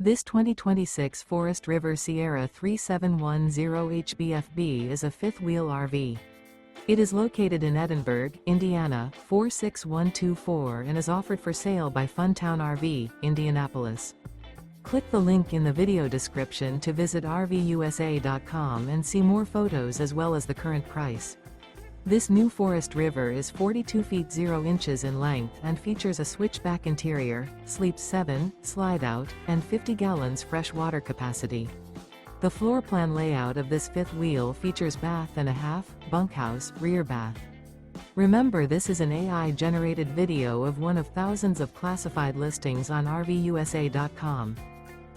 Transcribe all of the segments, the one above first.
This 2026 Forest River Sierra 3710 HBFB is a fifth-wheel RV. It is located in Edinburgh, Indiana, 46124 and is offered for sale by Funtown RV, Indianapolis. Click the link in the video description to visit RVUSA.com and see more photos as well as the current price. This new Forest River is 42 feet 0 inches in length and features a switchback interior, sleeps 7, slide-out, and 50 gallons fresh water capacity. The floor plan layout of this fifth wheel features bath and a half, bunkhouse, rear bath. Remember, this is an AI-generated video of one of thousands of classified listings on RVUSA.com.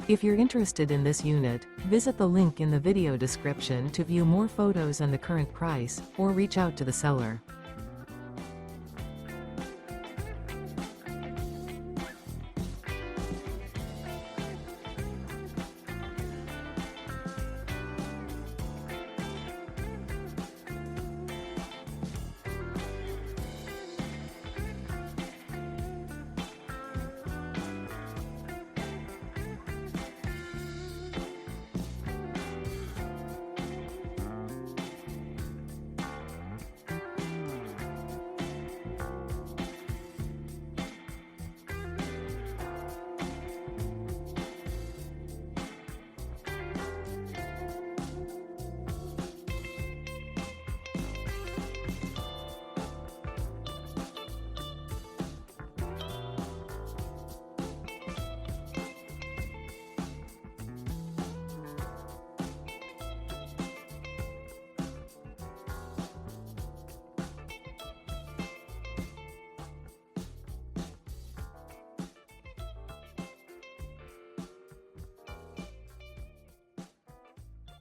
If you're interested in this unit, visit the link in the video description to view more photos and the current price, or reach out to the seller.